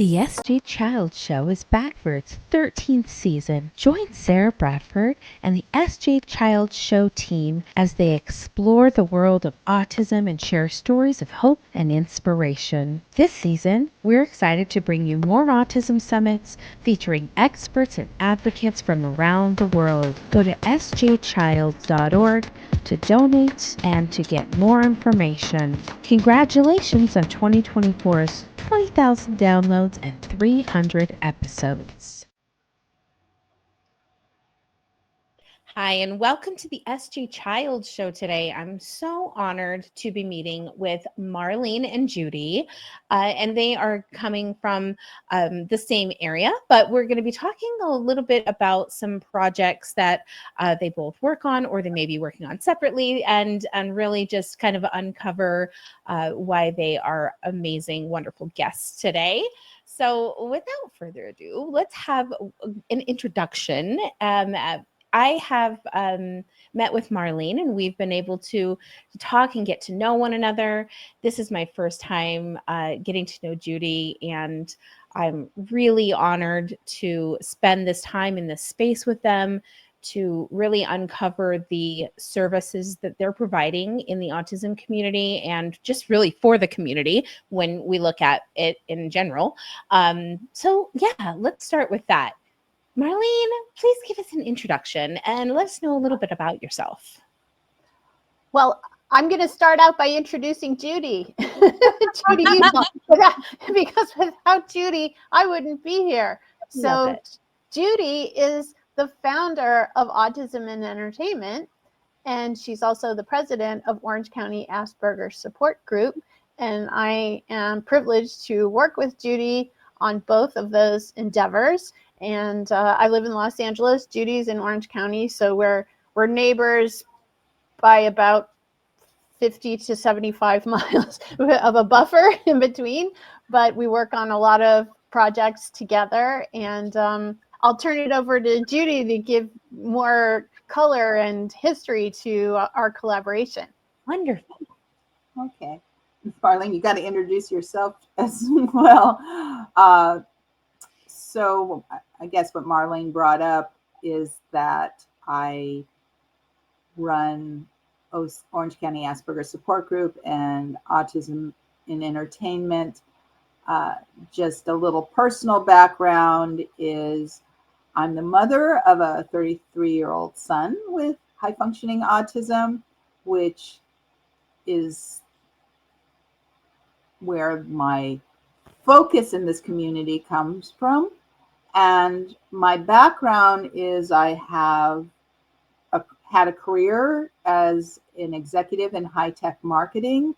The SJ Child Show is back for its 13th season. Join Sarah Bradford and the SJ Child Show team as they explore the world of autism and share stories of hope and inspiration. This season, we're excited to bring you more autism summits featuring experts and advocates from around the world. Go to sjchild.org to donate and to get more information. Congratulations on 2024's 20,000 downloads and 300 episodes. Hi, and welcome to the SG Child Show today. I'm so honored to be meeting with Marlene and Judi, and they are coming from the same area, but we're going to be talking a little bit about some projects that they both work on, or they may be working on separately, and really just kind of uncover why they are amazing, wonderful guests today. So without further ado, let's have an introduction. I have met with Marlene, and we've been able to talk and get to know one another. This is my first time getting to know Judi, and I'm really honored to spend this time in this space with them to really uncover the services that they're providing in the autism community and just really for the community when we look at it in general. So yeah, let's start with that. Marlene, please give us an introduction and let us know a little bit about yourself. Well, I'm going to start out by introducing Judi. Judi, because without Judi, I wouldn't be here. So Judi is the founder of Autism and Entertainment, and she's also the president of Orange County Asperger Support Group. And I am privileged to work with Judi on both of those endeavors. And I live in Los Angeles. Judy's in Orange County, so we're neighbors by about 50 to 75 miles of a buffer in between. But we work on a lot of projects together. And I'll turn it over to Judi to give more color and history to our collaboration. Wonderful. Okay. Marlene, you got to introduce yourself as well. So I guess what Marlene brought up is that I run Orange County Asperger Support Group and Autism and Entertainment. Just a little personal background is I'm the mother of a 33-year-old son with high-functioning autism, which is where my focus in this community comes from. And my background is I have had a career as an executive in high-tech marketing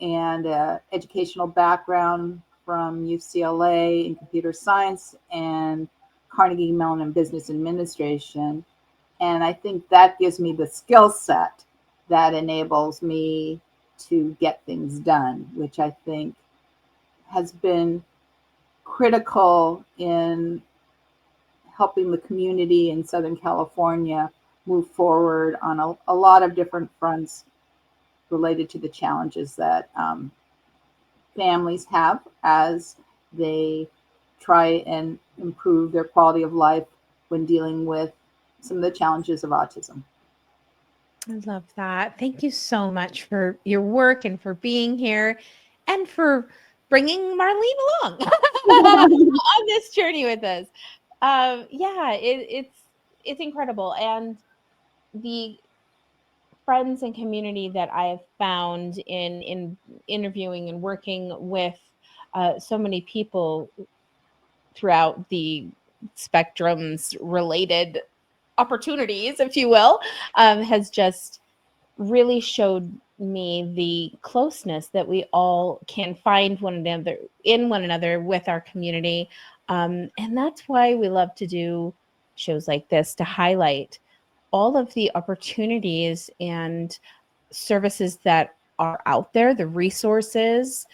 and an educational background from UCLA in computer science and Carnegie Mellon in business administration. And I think that gives me the skill set that enables me to get things done, which I think has been critical in helping the community in Southern California move forward on a lot of different fronts related to the challenges that families have as they try and improve their quality of life when dealing with some of the challenges of autism. I love that. Thank you so much for your work and for being here and for bringing Marlene along on this journey with us. It's incredible. And the friends and community that I have found in interviewing and working with so many people throughout the spectrums related opportunities, if you will, has just really showed me the closeness that we all can find one another with our community. And that's why we love to do shows like this, to highlight all of the opportunities and services that are out there, the resources.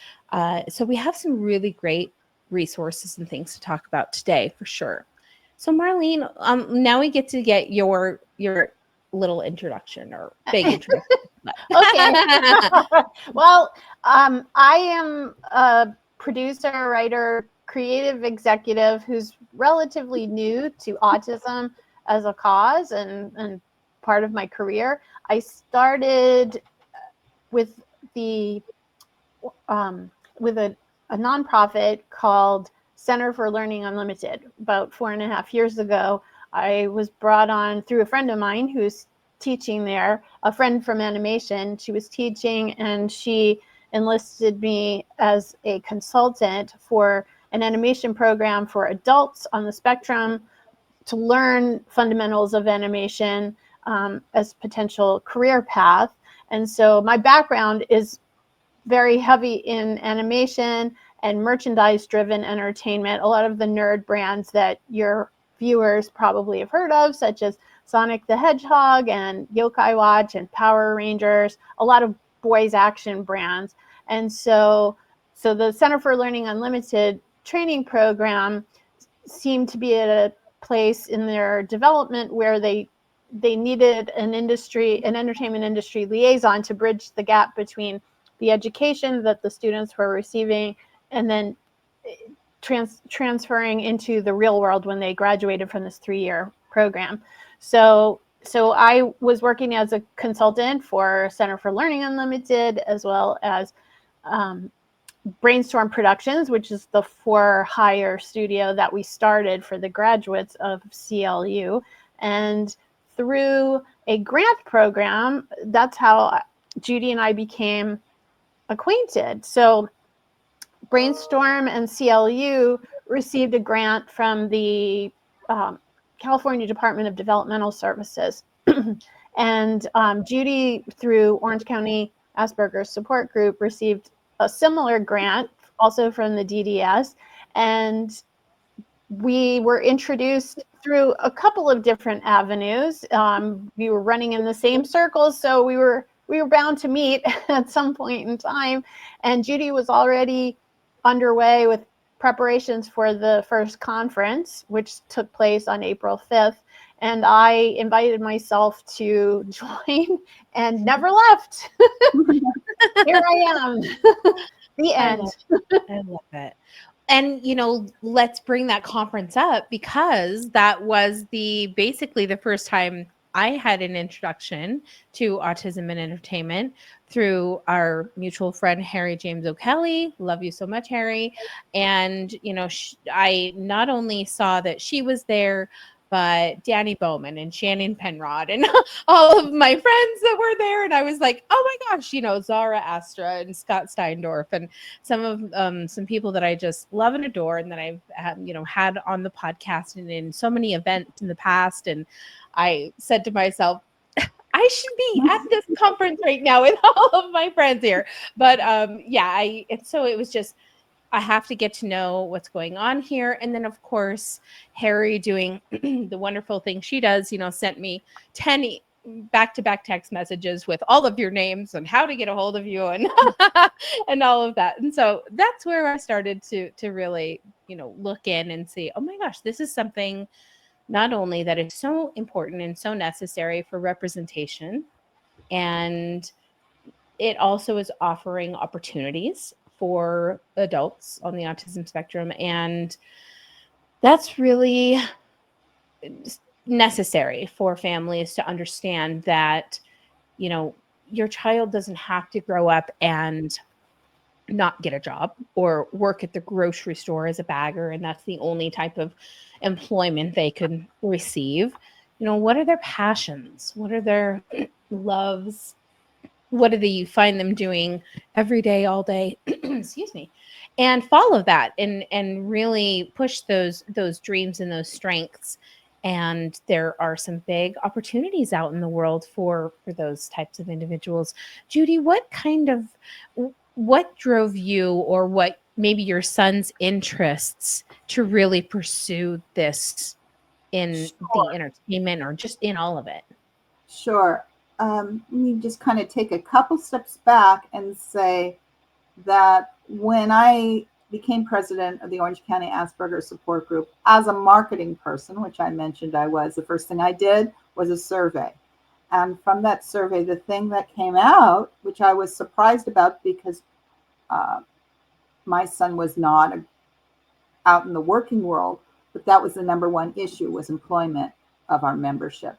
So we have some really great resources and things to talk about today for sure. So Marlene, now we get to get your little introduction or big introduction. Okay. Well, I am producer, writer, creative executive who's relatively new to autism as a cause and part of my career. I started with the with a nonprofit called Center for Learning Unlimited. About 4.5 years ago, I was brought on through a friend of mine who's teaching there, a friend from animation. She was teaching, and she enlisted me as a consultant for an animation program for adults on the spectrum to learn fundamentals of animation as potential career path. And so my background is very heavy in animation and merchandise-driven entertainment. A lot of the nerd brands that your viewers probably have heard of, such as Sonic the Hedgehog and Yokai Watch and Power Rangers, a lot of boys action brands. And so the Center for Learning Unlimited training program seemed to be at a place in their development where they needed an entertainment industry liaison to bridge the gap between the education that the students were receiving and then transferring into the real world when they graduated from this 3-year program. So I was working as a consultant for Center for Learning Unlimited, as well as Brainstorm Productions, which is the for-hire studio that we started for the graduates of CLU. And through a grant program, that's how Judi and I became acquainted. So Brainstorm and CLU received a grant from the California Department of Developmental Services. And Judi, through Orange County Asperger Support Group, received a similar grant also from the DDS. And we were introduced through a couple of different avenues. We were running in the same circles, so we were bound to meet at some point in time. And Judi was already underway with preparations for the first conference, which took place on April 5th. And I invited myself to join and never left. Here I am. The end. I love it. And, you know, let's bring that conference up, because that was basically the first time I had an introduction to Autism and Entertainment through our mutual friend, Harry James O'Kelly. Love you so much, Harry. And, you know, I not only saw that she was there, but Danny Bowman and Shannon Penrod and all of my friends that were there. And I was like, oh my gosh, you know, Zara Astra and Scott Steindorf and some people that I just love and adore, and that I've had on the podcast and in so many events in the past. And I said to myself, I should be at this conference right now with all of my friends here. But it was just, I have to get to know what's going on here. And then, of course, Harry doing the wonderful thing she does, you know, sent me 10 back-to-back text messages with all of your names and how to get a hold of you and and all of that. And so that's where I started to really, you know, look in and see, oh my gosh, this is something not only that is so important and so necessary for representation, and it also is offering opportunities for adults on the autism spectrum. And that's really necessary for families to understand that, you know, your child doesn't have to grow up and not get a job or work at the grocery store as a bagger, and that's the only type of employment they can receive. You know, what are their passions? What are their loves? What do you find them doing every day, all day? Excuse me. And follow that and really push those dreams and those strengths. And there are some big opportunities out in the world for those types of individuals. Judi, what drove you, or what maybe your son's interests to really pursue this in the entertainment, or just in all of it? Sure. We just kind of take a couple steps back and say that when I became president of the Orange County Asperger Support Group as a marketing person, which I mentioned I was, the first thing I did was a survey. And from that survey, the thing that came out, which I was surprised about, because my son was not out in the working world, but that was the number one issue, was employment of our membership.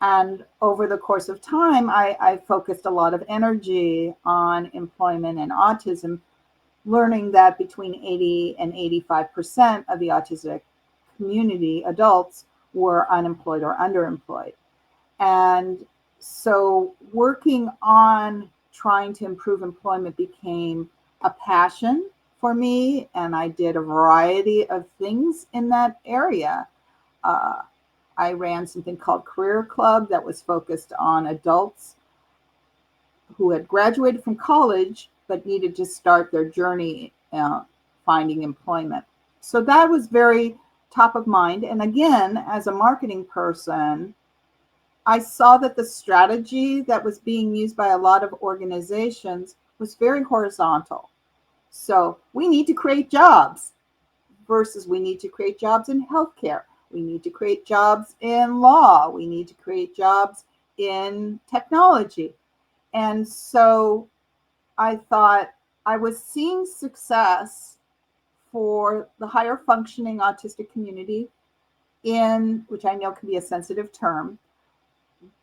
And over the course of time, I focused a lot of energy on employment and autism, learning that between 80 and 85% of the autistic community, adults, were unemployed or underemployed. And so working on trying to improve employment became a passion for me, and I did a variety of things in that area. I ran something called Career Club that was focused on adults who had graduated from college but needed to start their journey finding employment. So that was very top of mind. And again, as a marketing person, I saw that the strategy that was being used by a lot of organizations was very horizontal. So we need to create jobs versus we need to create jobs in healthcare. We need to create jobs in law. We need to create jobs in technology. And so I thought I was seeing success for the higher functioning autistic community in, which I know can be a sensitive term,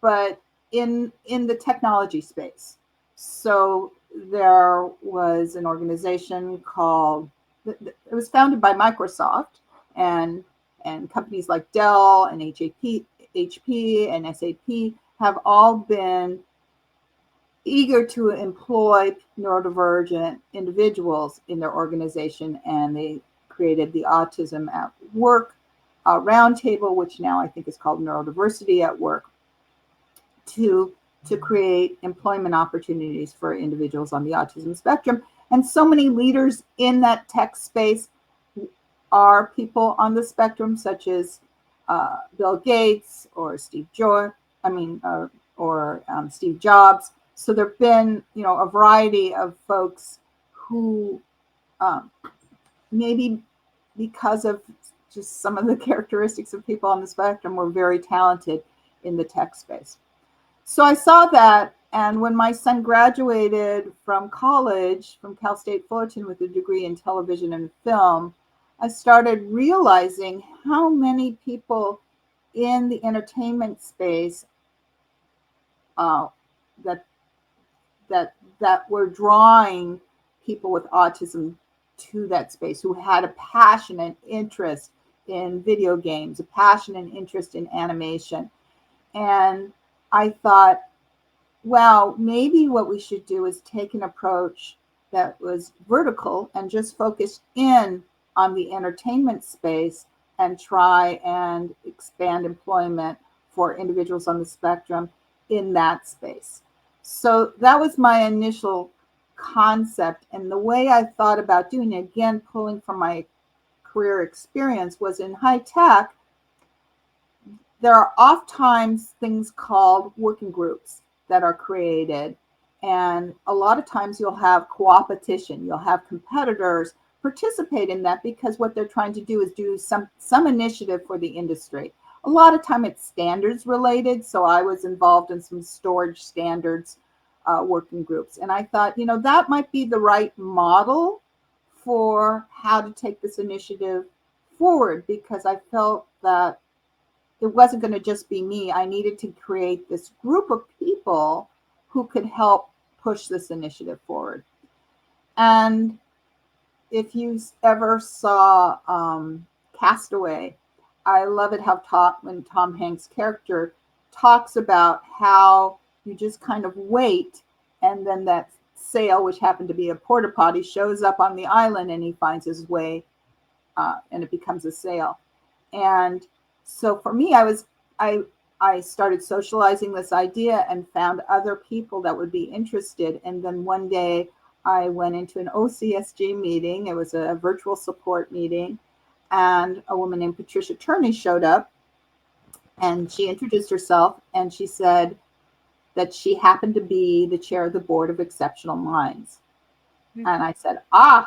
but in the technology space. So there was an organization called, it was founded by Microsoft, and companies like Dell and HP and SAP have all been eager to employ neurodivergent individuals in their organization, and they created the Autism at Work roundtable, which now I think is called Neurodiversity at Work, to create employment opportunities for individuals on the autism spectrum. And so many leaders in that tech space are people on the spectrum, such as Bill Gates or Steve Jobs. So there've been, a variety of folks who maybe because of just some of the characteristics of people on the spectrum were very talented in the tech space. So I saw that, and when my son graduated from college, from Cal State Fullerton with a degree in television and film, I started realizing how many people in the entertainment space that were drawing people with autism to that space, who had a passion and interest in video games, a passion and interest in animation. And I thought, wow, maybe what we should do is take an approach that was vertical and just focus in on the entertainment space and try and expand employment for individuals on the spectrum in that space. So that was my initial concept. And the way I thought about doing it, again, pulling from my career experience, was in high tech. There are oftentimes things called working groups that are created. And a lot of times you'll have co-opetition. You'll have competitors participate in that because what they're trying to do is do some initiative for the industry. A lot of time it's standards related. So I was involved in some storage standards working groups. And I thought, that might be the right model for how to take this initiative forward, because I felt that it wasn't going to just be me. I needed to create this group of people who could help push this initiative forward. And if you ever saw Castaway, I love it how when Tom Hanks' character talks about how you just kind of wait, and then that sail, which happened to be a porta potty, shows up on the island, and he finds his way, and it becomes a sail. And so for me, I started socializing this idea and found other people that would be interested. And then one day I went into an OCSG meeting. It was a virtual support meeting, and a woman named Patricia Turney showed up, and she introduced herself, and she said that she happened to be the chair of the board of Exceptional Minds. Mm-hmm. And I said, I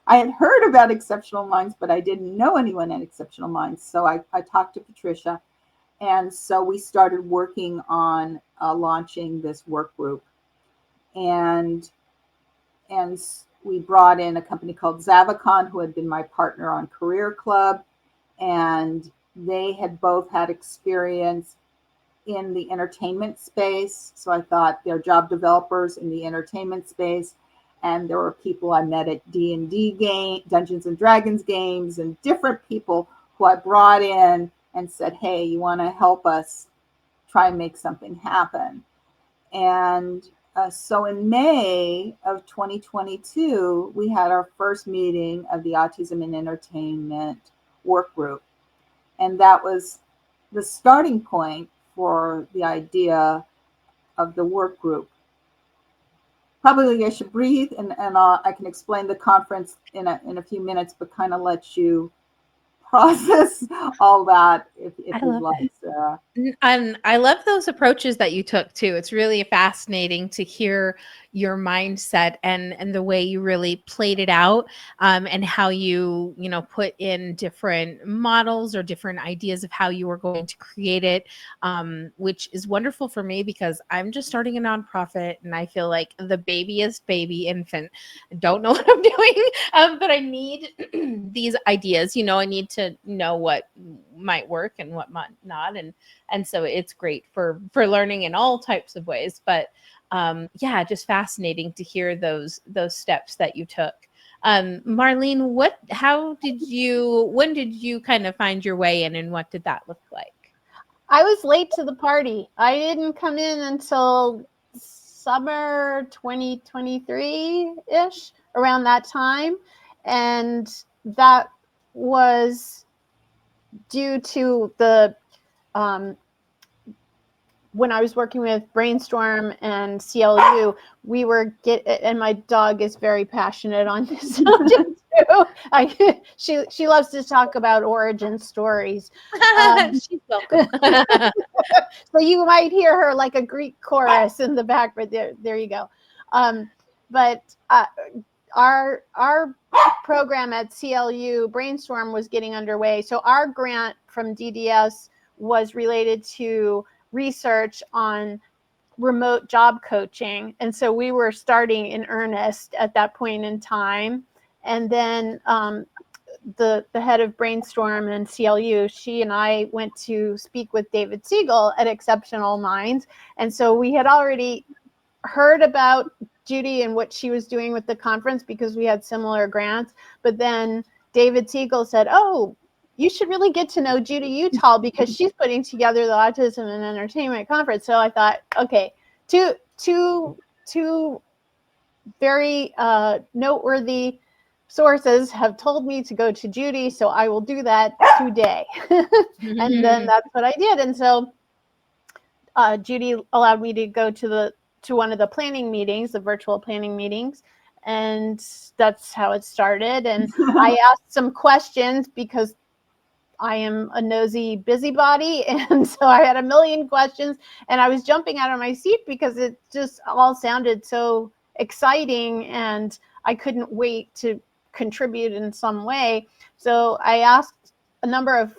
had heard about Exceptional Minds, but I didn't know anyone at Exceptional Minds. So I talked to Patricia. And so we started working on launching this work group. And we brought in a company called Zavicon, who had been my partner on Career Club, and they had both had experience in the entertainment space. So I thought they're job developers in the entertainment space. And there were people I met at D&D game, Dungeons and Dragons games, and different people who I brought in and said, hey, you want to help us try and make something happen. And so in May of 2022, we had our first meeting of the Autism and Entertainment work group. And that was the starting point for the idea of the work group. Probably I should breathe, and I can explain the conference in a few minutes, but kind of let you process all that if you'd like, Sarah. And I love those approaches that you took too. It's really fascinating to hear your mindset and the way you really played it out, and how you put in different models or different ideas of how you were going to create it, which is wonderful for me because I'm just starting a nonprofit and I feel like the babyest baby infant. I don't know what I'm doing, but I need these ideas. I need to know what might work and what might not, and so it's great for learning in all types of ways. But yeah, just fascinating to hear those steps that you took. Marlene, when did you kind of find your way in, and what did that look like? I was late to the party. I didn't come in until summer 2023-ish, around that time. And that was due to the when I was working with Brainstorm and CLU, and my dog is very passionate on this subject too. She loves to talk about origin stories. She's welcome. So you might hear her like a Greek chorus in the back, but there you go. But our program at CLU Brainstorm was getting underway. So our grant from DDS was related to research on remote job coaching. And so we were starting in earnest at that point in time. And then the head of Brainstorm and CLU, she and I went to speak with David Siegel at Exceptional Minds. And so we had already heard about Judi and what she was doing with the conference because we had similar grants. But then David Siegel said, oh, you should really get to know Judi Uttal because she's putting together the Autism and Entertainment Conference. So I thought, okay, two very noteworthy sources have told me to go to Judi, so I will do that today. And then that's what I did. And so Judi allowed me to go to one of the planning meetings, the virtual planning meetings. And that's how it started. And I asked some questions because I am a nosy busybody. And so I had a million questions and I was jumping out of my seat because it just all sounded so exciting and I couldn't wait to contribute in some way. So I asked a number of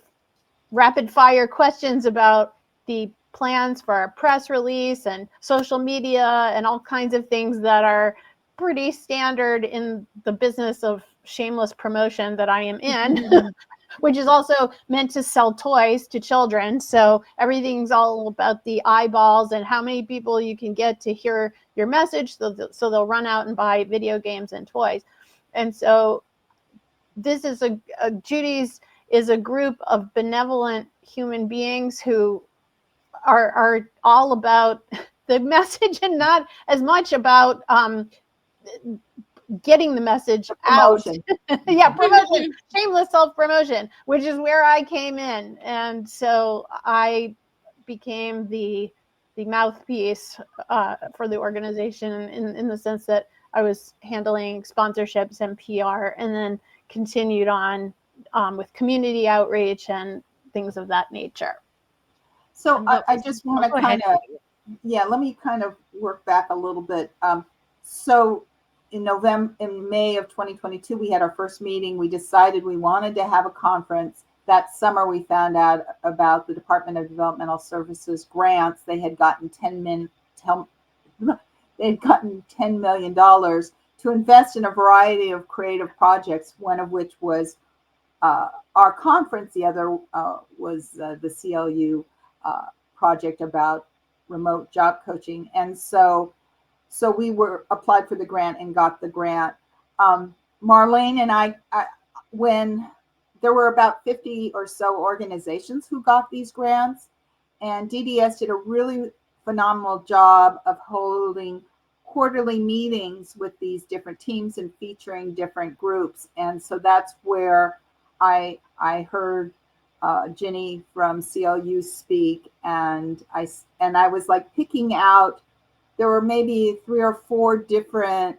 rapid fire questions about the plans for our press release and social media and all kinds of things that are pretty standard in the business of shameless promotion that I am in, which is also meant to sell toys to children. So everything's all about the eyeballs and how many people you can get to hear your message so they'll run out and buy video games and toys. And so this is Judi's is a group of benevolent human beings who are all about the message and not as much about getting the message Promotion. out. Yeah, promotion, shameless self-promotion, which is where I came in. And so I became the mouthpiece for the organization in the sense that I was handling sponsorships and PR, and then continued on with community outreach and things of that nature. So I just want to kind of, let me kind of work back a little bit. So in May of 2022, we had our first meeting. We decided we wanted to have a conference. That summer, we found out about the Department of Developmental Services grants. They had gotten $10 million to invest in a variety of creative projects, one of which was our conference. The other was the CLU project about remote job coaching. And so we were applied for the grant and got the grant. Marlene and I, when there were about 50 or so organizations who got these grants, and DDS did a really phenomenal job of holding quarterly meetings with these different teams and featuring different groups. And so that's where I heard Ginny from CLU speak, and I was like picking out. There were maybe 3 or 4 different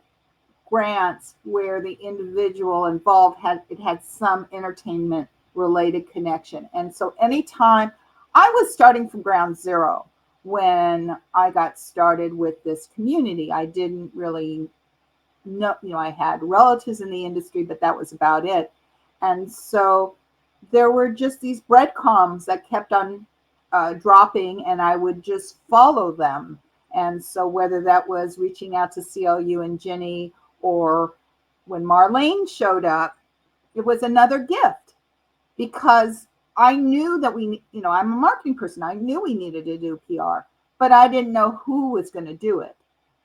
grants where the individual involved had some entertainment related connection. And so anytime I was starting from ground zero when I got started with this community, I didn't really know, I had relatives in the industry, but that was about it. And so there were just these breadcrumbs that kept on dropping, and I would just follow them. And so whether that was reaching out to CLU and Ginny, or when Marlene showed up, it was another gift, because I knew that I'm a marketing person. I knew we needed to do PR, but I didn't know who was going to do it.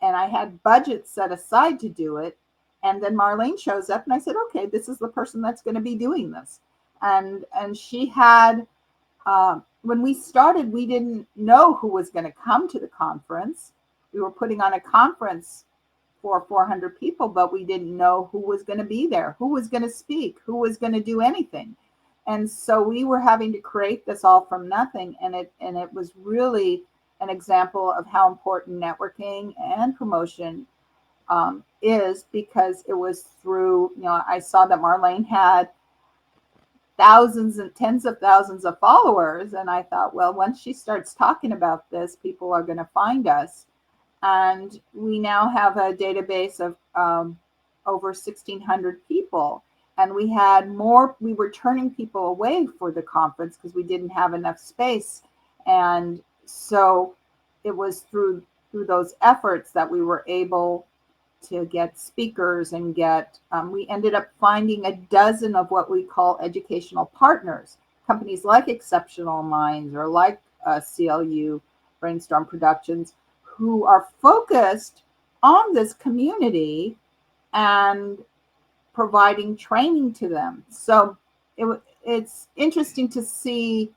And I had budgets set aside to do it. And then Marlene shows up and I said, okay, this is the person that's going to be doing this. And she had, when we started, we didn't know who was going to come to the conference. We were putting on a conference for 400 people, but we didn't know who was going to be there, who was going to speak, who was going to do anything. And so we were having to create this all from nothing. And it was really an example of how important networking and promotion is, because it was through, I saw that Marlene had thousands and tens of thousands of followers. And I thought, well, once she starts talking about this, people are going to find us. And we now have a database of over 1,600 people. And we were turning people away for the conference because we didn't have enough space. And so it was through those efforts that we were able to get speakers and we ended up finding a dozen of what we call educational partners, companies like Exceptional Minds or like CLU, Brainstorm Productions, who are focused on this community and providing training to them. So it's interesting to see.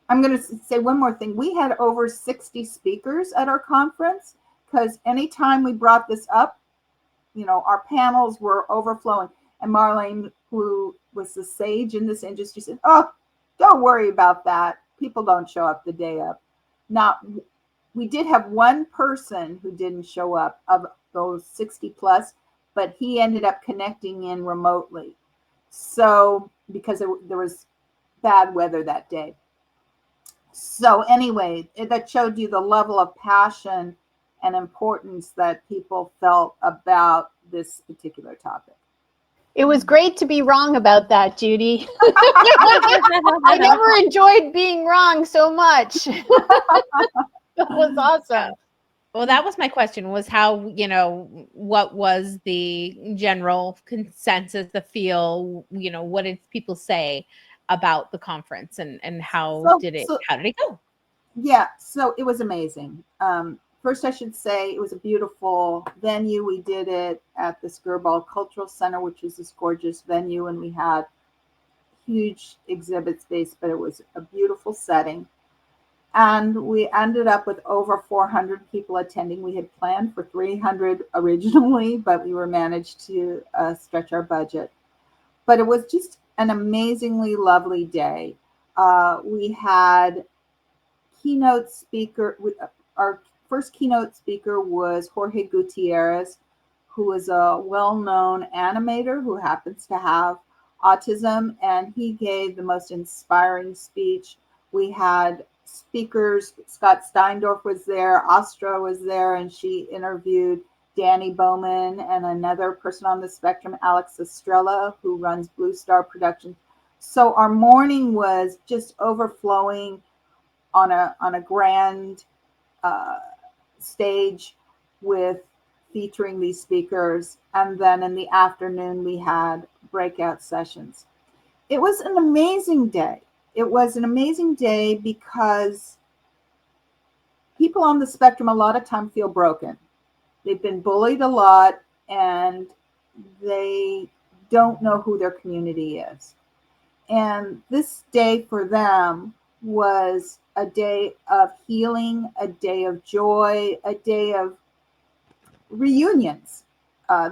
I'm going to say one more thing. We had over 60 speakers at our conference, because anytime we brought this up, our panels were overflowing. And Marlene, who was the sage in this industry, said, oh, don't worry about that. People don't show up the day of. We did have one person who didn't show up of those 60 plus, but he ended up connecting in remotely. So because there was bad weather that day. So anyway, that showed you the level of passion and importance that people felt about this particular topic. It was great to be wrong about that, Judi. I never enjoyed being wrong so much. That was awesome. Well, that was my question, was how, what was the general consensus, the feel, what did people say about the conference, and how did it go? Yeah, so it was amazing. First, I should say it was a beautiful venue. We did it at the Skirball Cultural Center, which is this gorgeous venue, and we had huge exhibit space, but it was a beautiful setting. And we ended up with over 400 people attending. We had planned for 300 originally, but we were managed to stretch our budget. But it was just an amazingly lovely day. We had keynote speaker. Our first keynote speaker was Jorge Gutierrez, who is a well-known animator who happens to have autism, and he gave the most inspiring speech. We had speakers. Scott Steindorf was there, Astra was there, and she interviewed Danny Bowman and another person on the spectrum, Alex Estrella, who runs Blue Star Productions. So our morning was just overflowing on a grand stage with featuring these speakers. And then in the afternoon, we had breakout sessions. It was an amazing day. It was an amazing day because people on the spectrum a lot of time feel broken. They've been bullied a lot and they don't know who their community is. And this day for them was a day of healing, a day of joy, a day of reunions.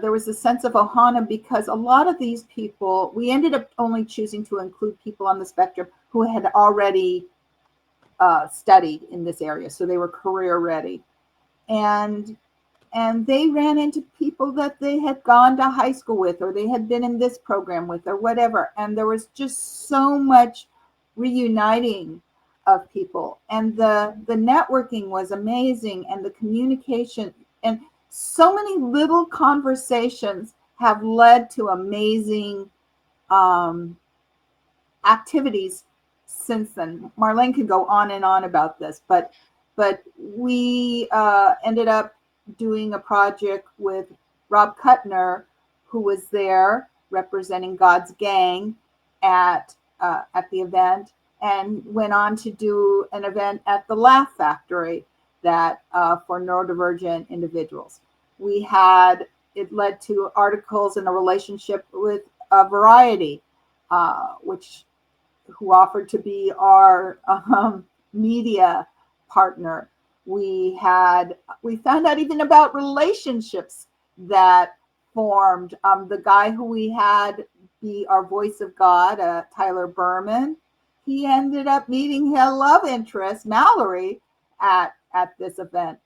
There was a sense of ohana because a lot of these people, we ended up only choosing to include people on the spectrum who had already studied in this area, so they were career ready, and they ran into people that they had gone to high school with, or they had been in this program with, or whatever, and there was just so much reuniting of people, and the networking was amazing, and the communication, and so many little conversations have led to amazing activities since then. Marlene could go on and on about this, but we ended up doing a project with Rob Kuttner, who was there representing God's Gang at the event, and went on to do an event at the Laugh Factory that for neurodivergent individuals. It led to articles in a relationship with Variety, who offered to be our media partner. We found out even about relationships that formed. The guy who we had be our voice of God, Tyler Berman, he ended up meeting his love interest, Mallory, at this event.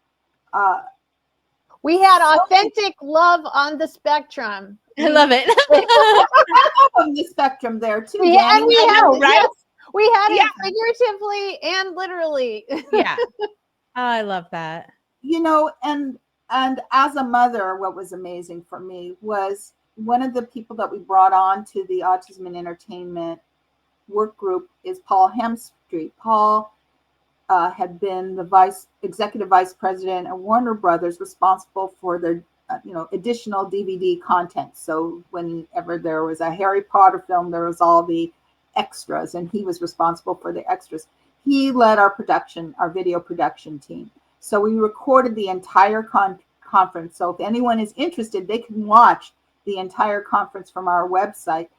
We had authentic love on the spectrum. I love it. On the spectrum there too. We had it figuratively and literally. Yeah. Oh, I love that. And as a mother, what was amazing for me was one of the people that we brought on to the Autism and Entertainment work group is Paul Hemstreet. Paul had been the executive vice president at Warner Brothers, responsible for their additional DVD content. So whenever there was a Harry Potter film, there was all the extras, and he was responsible for the extras. He led our video production team. So we recorded the entire conference. So if anyone is interested, they can watch the entire conference from our website.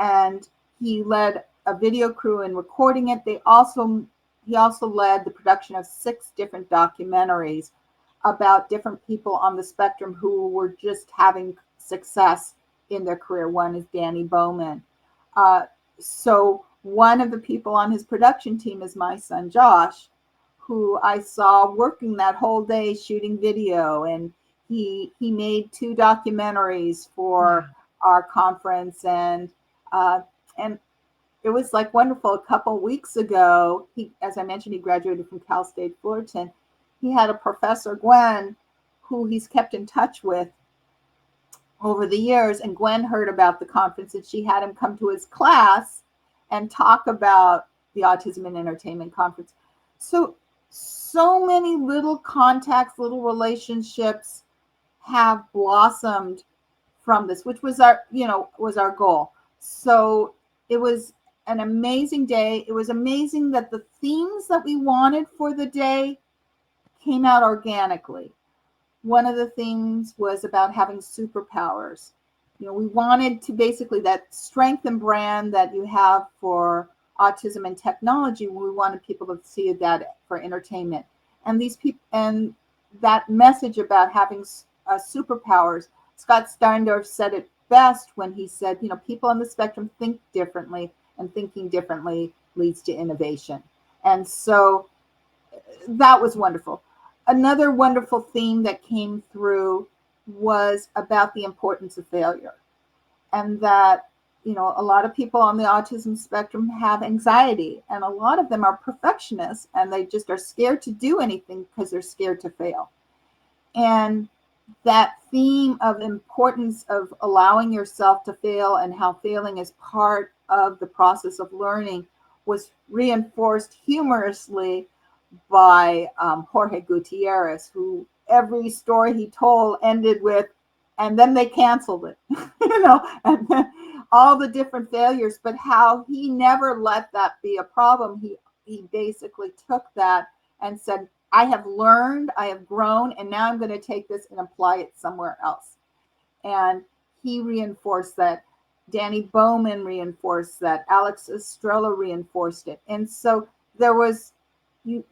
And he led a video crew in recording it. He also led the production of 6 different documentaries about different people on the spectrum who were just having success in their career. One is Danny Bowman. So one of the people on his production team is my son, Josh, who I saw working that whole day shooting video. And he made 2 documentaries for our conference. And it was like wonderful. A couple weeks ago, as I mentioned, he graduated from Cal State Fullerton. He had a professor, Gwen, who he's kept in touch with over the years. And Gwen heard about the conference, and she had him come to his class and talk about the Autism and Entertainment Conference. So many little contacts, little relationships have blossomed from this, which was our goal. So it was an amazing day. It was amazing that the themes that we wanted for the day came out organically. One of the things was about having superpowers. We wanted to basically that strength and brand that you have for autism and technology. We wanted people to see that for entertainment, and these people, and that message about having superpowers. Scott Steindorf said it best when he said, people on the spectrum think differently, and thinking differently leads to innovation. And so that was wonderful. Another wonderful theme that came through was about the importance of failure, and that a lot of people on the autism spectrum have anxiety, and a lot of them are perfectionists, and they just are scared to do anything because they're scared to fail. And that theme of importance of allowing yourself to fail, and how failing is part of the process of learning, was reinforced humorously by Jorge Gutierrez, who every story he told ended with, and then they canceled it, and then all the different failures, but how he never let that be a problem. He basically took that and said, I have learned, I have grown, and now I'm going to take this and apply it somewhere else. And he reinforced that. Danny Bowman reinforced that. Alex Estrella reinforced it. And so there was, you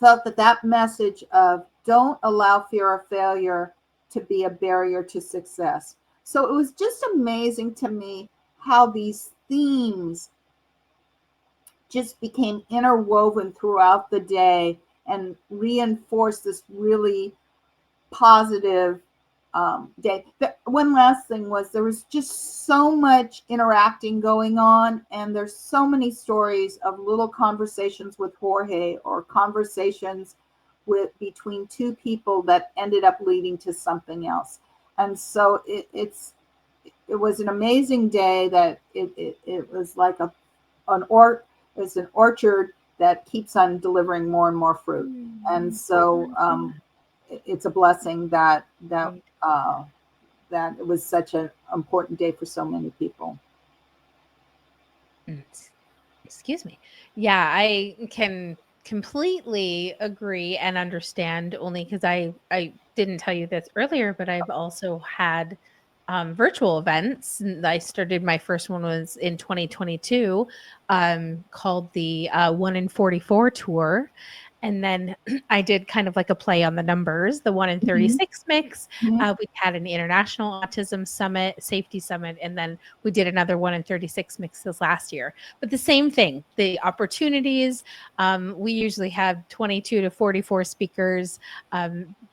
felt that message of don't allow fear of failure to be a barrier to success. So it was just amazing to me how these themes just became interwoven throughout the day and reinforced this really positive day. One last thing was there was just so much interacting going on, and there's so many stories of little conversations with Jorge or conversations between two people that ended up leading to something else. And so it was an amazing day that it was like an orchard that keeps on delivering more and more fruit. And so it's a blessing that it was such an important day for so many people. Excuse me. Yeah, I can completely agree and understand, only because I didn't tell you this earlier, but I've also had virtual events. I started, my first one was in 2022, called the 1 in 44 tour. And then I did kind of like a play on the numbers, the 1 in 36 mix. We had an international autism summit, safety summit, and then we did another 1 in 36 mixes last year. But the same thing, the opportunities, we usually have 22 to 44 speakers,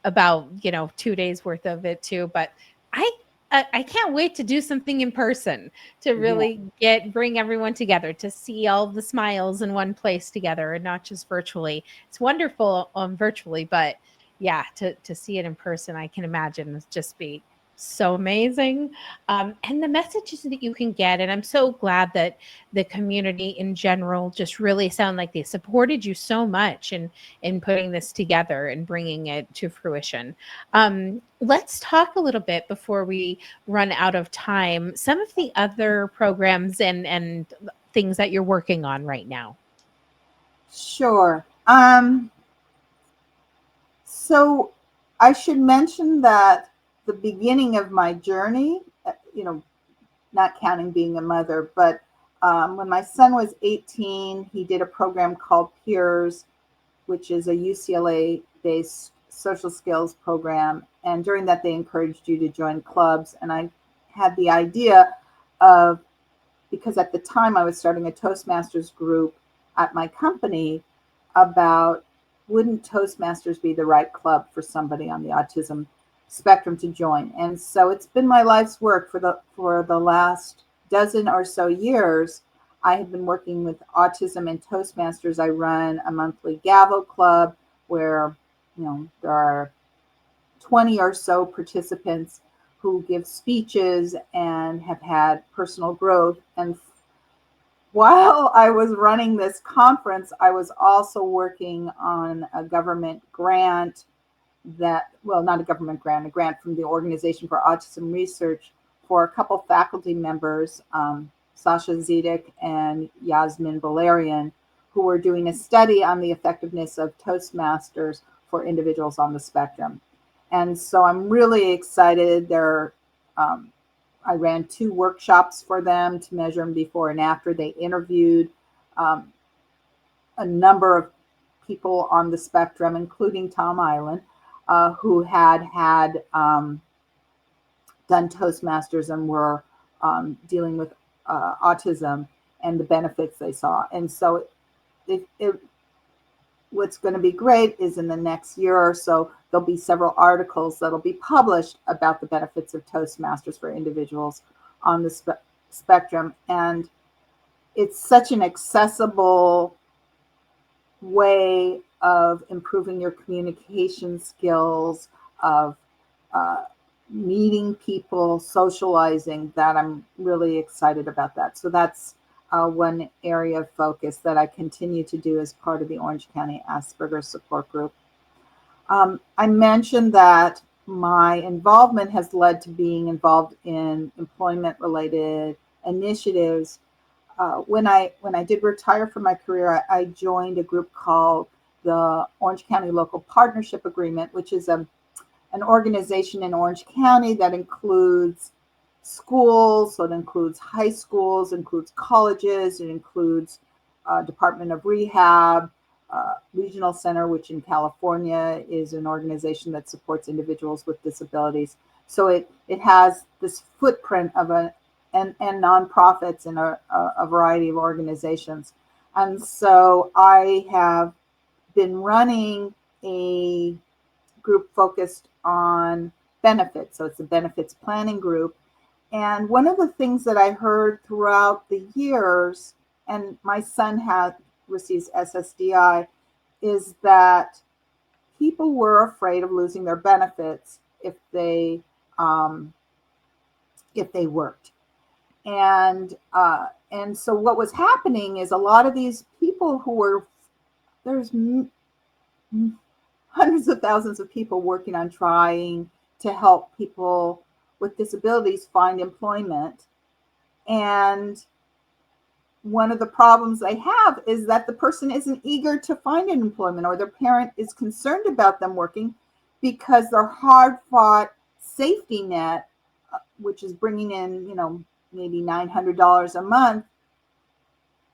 about, 2 days worth of it too. But I can't wait to do something in person, to really bring everyone together, to see all the smiles in one place together and not just virtually. It's wonderful virtually, but yeah, to see it in person, I can imagine it's just be so amazing. And the messages that you can get. And I'm so glad that the community in general just really sound like they supported you so much in putting this together and bringing it to fruition. Let's talk a little bit before we run out of time, some of the other programs and things that you're working on right now. Sure. So I should mention that the beginning of my journey, not counting being a mother, but when my son was 18, he did a program called Peers, which is a UCLA-based social skills program. And during that, they encouraged you to join clubs. And I had the idea of, because at the time I was starting a Toastmasters group at my company, about wouldn't Toastmasters be the right club for somebody on the autism spectrum to join? And so it's been my life's work for the last dozen or so years. I have been working with Autism and Toastmasters. I run a monthly Gavel club where there are 20 or so participants who give speeches and have had personal growth. And while I was running this conference, I was also working on a government grant not a government grant, a grant from the Organization for Autism Research for a couple faculty members, Sasha Zedek and Yasmin Valerian, who were doing a study on the effectiveness of Toastmasters for individuals on the spectrum. And so I'm really excited. I ran 2 workshops for them to measure them before and after. They interviewed a number of people on the spectrum, including Tom Island, who had done Toastmasters and were dealing with autism and the benefits they saw. And so what's going to be great is in the next year or so, there'll be several articles that'll be published about the benefits of Toastmasters for individuals on the spectrum. And it's such an accessible way of improving your communication skills, of meeting people, socializing, that I'm really excited about that. So that's one area of focus that I continue to do as part of the Orange County Asperger support group. I mentioned that my involvement has led to being involved in employment-related initiatives. When I did retire from my career, I joined a group called the Orange County Local Partnership Agreement, which is an organization in Orange County that includes schools, so it includes high schools, includes colleges, it includes Department of Rehab, Regional Center, which in California is an organization that supports individuals with disabilities. So it has this footprint of and nonprofits and a variety of organizations. And so I have been running a group focused on benefits. So it's a benefits planning group. And one of the things that I heard throughout the years, and my son receives SSDI, is that people were afraid of losing their benefits if they worked. And so what was happening is a lot of these people there's hundreds of thousands of people working on trying to help people with disabilities find employment. And one of the problems they have is that the person isn't eager to find an employment, or their parent is concerned about them working because their hard-fought safety net, which is bringing in, maybe $900 a month,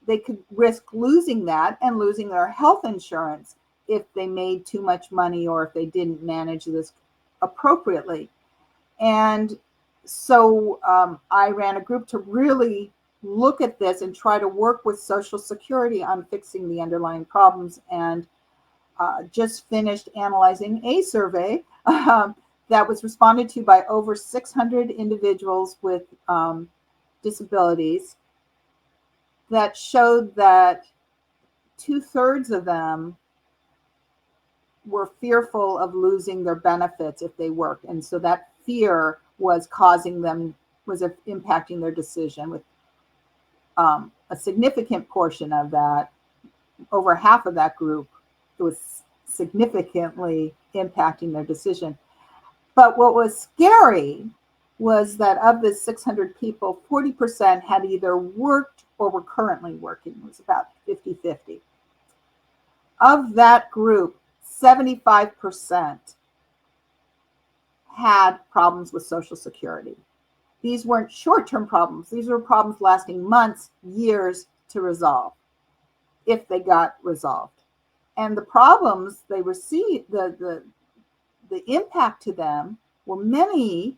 they could risk losing that and losing their health insurance if they made too much money or if they didn't manage this appropriately. And so I ran a group to really look at this and try to work with Social Security on fixing the underlying problems, and just finished analyzing a survey that was responded to by over 600 individuals with disabilities that showed that 2/3 of them were fearful of losing their benefits if they worked. And so that fear was impacting their decision, with a significant portion of that, over half of that group, it was significantly impacting their decision. But what was scary was that of the 600 people, 40% had either worked or were currently working. It was about 50-50. Of that group, 75% had problems with Social Security. These weren't short-term problems. These were problems lasting months, years to resolve, if they got resolved. And the problems they received, the impact to them were many,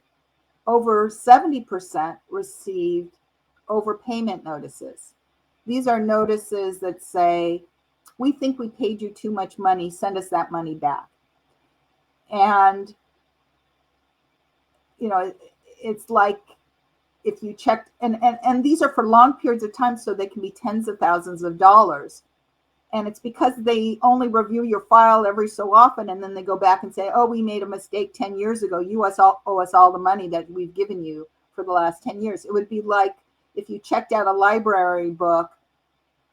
over 70% received overpayment notices. These are notices that say, we think we paid you too much money, send us that money back. And, it's like if you checked, and these are for long periods of time, so they can be tens of thousands of dollars. And it's because they only review your file every so often, and then they go back and say, oh, we made a mistake 10 years ago. You owe us all the money that we've given you for the last 10 years. It would be like if you checked out a library book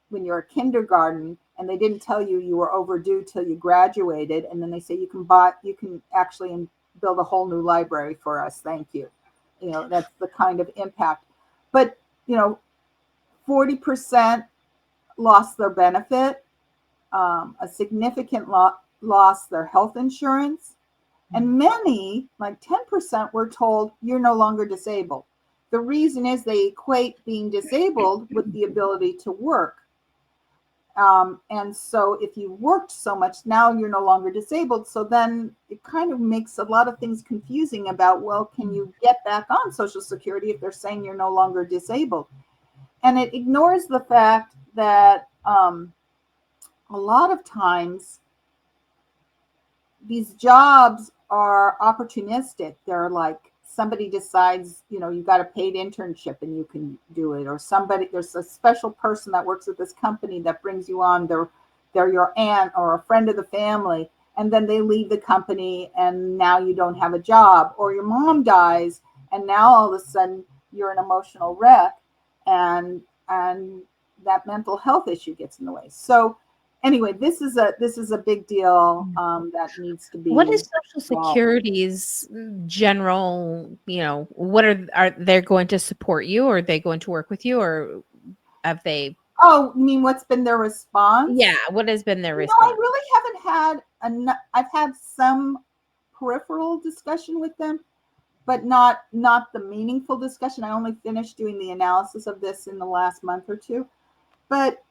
when you're a kindergarten and they didn't tell you you were overdue till you graduated, and then they say you can actually build a whole new library for us. Thank you. That's the kind of impact. But 40% lost their benefit. A significant lost their health insurance, and many, like 10%, were told you're no longer disabled. The reason is they equate being disabled with the ability to work. And so if you worked so much, now you're no longer disabled. So then it kind of makes a lot of things confusing about, well, can you get back on Social Security if they're saying you're no longer disabled? And it ignores the fact that a lot of times these jobs are opportunistic. They're like, somebody decides, you've got a paid internship and you can do it, or there's a special person that works at this company that brings you on. They're your aunt or a friend of the family, and then they leave the company and now you don't have a job, or your mom dies and now all of a sudden you're an emotional wreck, and that mental health issue gets in the way. So anyway, this is a big deal that needs to be. What is Social Security's general, what are they going to support you, or are they going to work with you, or have they? Oh, you mean what's been their response? Yeah, what has been their response? I really haven't had I've had some peripheral discussion with them, but not the meaningful discussion. I only finished doing the analysis of this in the last month or two, but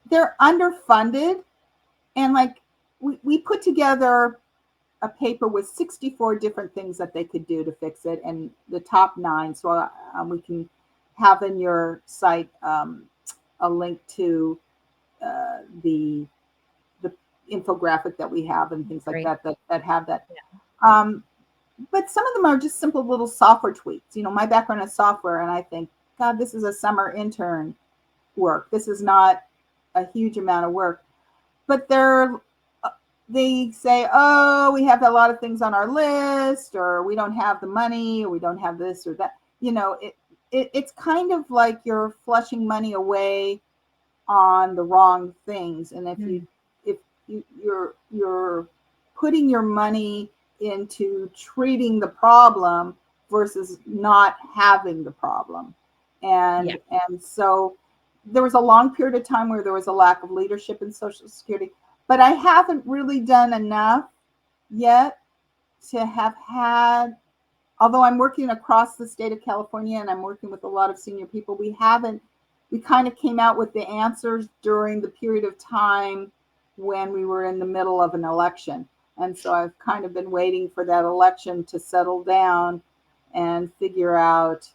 they're underfunded, and like we put together a paper with 64 different things that they could do to fix it, and the top 9. So we can have in your site a link to the infographic that we have and things like that have that. Yeah. But some of them are just simple little software tweaks. My background is software, and I think, God, this is a summer intern work. This is not a huge amount of work. But they say, oh, we have a lot of things on our list, or we don't have the money, or we don't have this or that. It's kind of like you're flushing money away on the wrong things. And if you're putting your money into treating the problem versus not having the problem. And so there was a long period of time where there was a lack of leadership in Social Security, but I haven't really done enough yet to have had, although I'm working across the state of California and I'm working with a lot of senior people, we kind of came out with the answers during the period of time when we were in the middle of an election. And so I've kind of been waiting for that election to settle down and figure out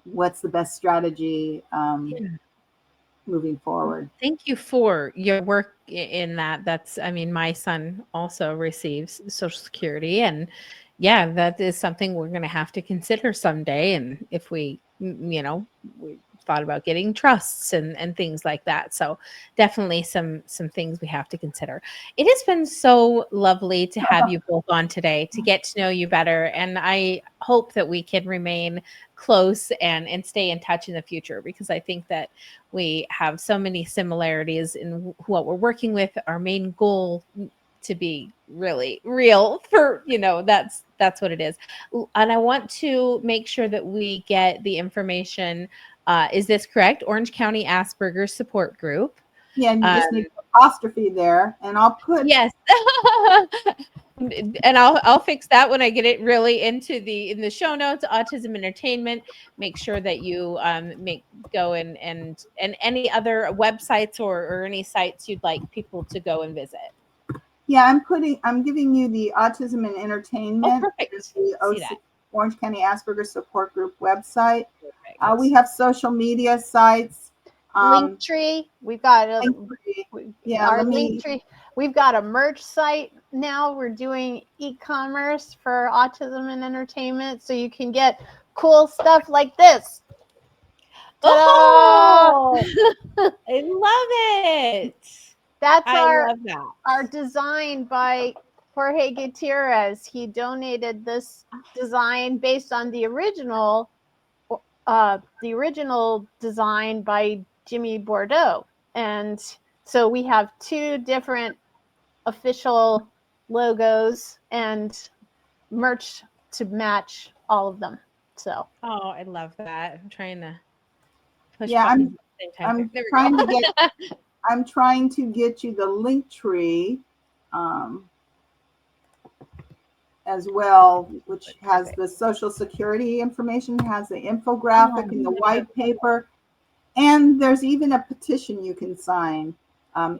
what's the best strategy moving forward. Thank you for your work in that. My son also receives Social Security, and that is something we're going to have to consider someday. And if we thought about getting trusts and things like that. So definitely some things we have to consider. It has been so lovely to have you both on today, to get to know you better. And I hope that we can remain close and stay in touch in the future, because I think that we have so many similarities in what we're working with. Our main goal to be really real for, that's what it is. And I want to make sure that we get the information. Is this correct? Orange County Asperger Support Group. Yeah, and you just need an apostrophe there, and I'll put. Yes. And I'll fix that when I get it really in the show notes. Autism and Entertainment. Make sure that you go and any other websites or any sites you'd like people to go and visit. Yeah, I'm giving you the Autism and Entertainment. Oh, perfect. The Orange County Asperger Support Group website. We have social media sites. Linktree. We've got our Linktree. We've got a merch site now. We're doing e-commerce for Autism and Entertainment, so you can get cool stuff like this. Oh, I love it. That's our design by Jorge Gutierrez. He donated this design based on the original design by Jimmy Bordeaux. And so we have 2 different official logos and merch to match all of them. So I love that. I'm trying to push buttons at the same time. I'm trying to get you the Linktree as well, which has the Social Security information, has the infographic and the white paper, and there's even a petition you can sign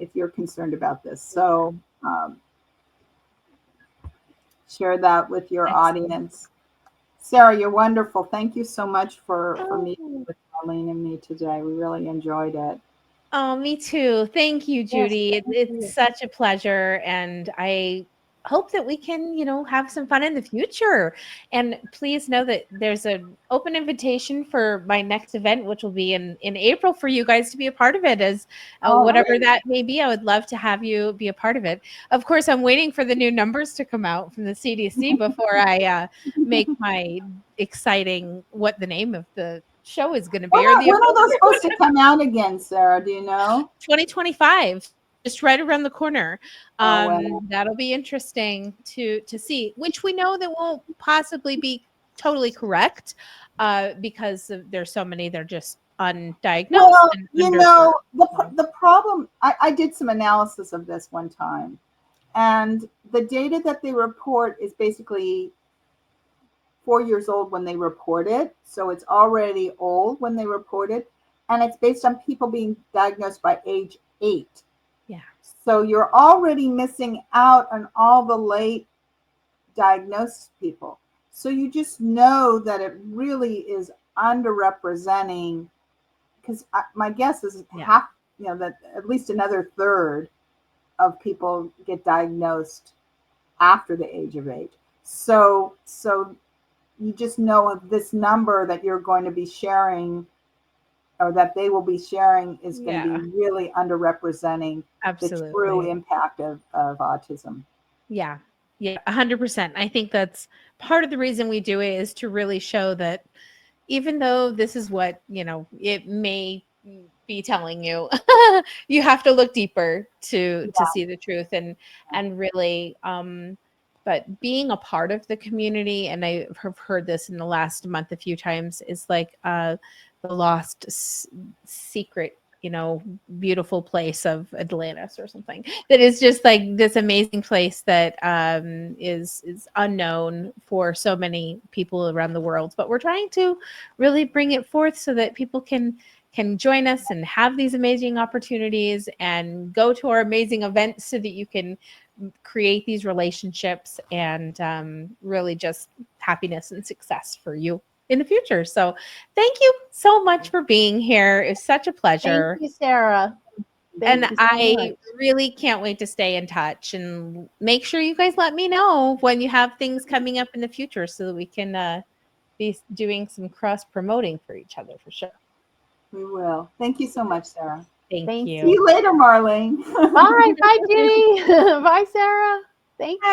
if you're concerned about this. So share that with your audience. Sarah, you're wonderful. Thank you so much for meeting with Marlene and me today. We really enjoyed it. Oh, me too. Thank you, Judi. Yes, it's such a pleasure. And I hope that we can, have some fun in the future. And please know that there's an open invitation for my next event, which will be in April, for you guys to be a part of it, as whatever that may be. I would love to have you be a part of it. Of course, I'm waiting for the new numbers to come out from the CDC before I make my exciting what the name of the show is going to be. When are those supposed to come out again, Sarah? Do you know? 2025, just right around the corner. Wow. That'll be interesting to see, which we know that won't possibly be totally correct because there's so many that are just undiagnosed. Well, and you know, the problem, I did some analysis of this one time, and the data that they report is basically 4 years old when they report it. So it's already old when they report it. And it's based on people being diagnosed by age 8. Yeah. So you're already missing out on all the late diagnosed people. So you just know that it really is underrepresenting, because my guess is half, you know, that at least another third of people get diagnosed after the age of 8. So you just know this number that you're going to be sharing, or that they will be sharing, is going to be really underrepresenting the true impact of autism. Yeah. Yeah, 100%. I think that's part of the reason we do it, is to really show that even though this is what, you know, it may be telling you, you have to look deeper to see the truth and really but being a part of the community, and I have heard this in the last month a few times, is like the lost secret, you know, beautiful place of Atlantis or something, that is just like this amazing place that is unknown for so many people around the world. But we're trying to really bring it forth so that people can join us and have these amazing opportunities and go to our amazing events, so that you can create these relationships and really just happiness and success for you in the future. So thank you so much for being here. It's such a pleasure. Thank you, Sarah. And I really can't wait to stay in touch, and make sure you guys let me know when you have things coming up in the future, so that we can be doing some cross promoting for each other for sure. We will. Thank you so much, Sarah. Thank you. See you later, Marlene. Bye. Bye, Judi. Bye, Sarah. Thank you.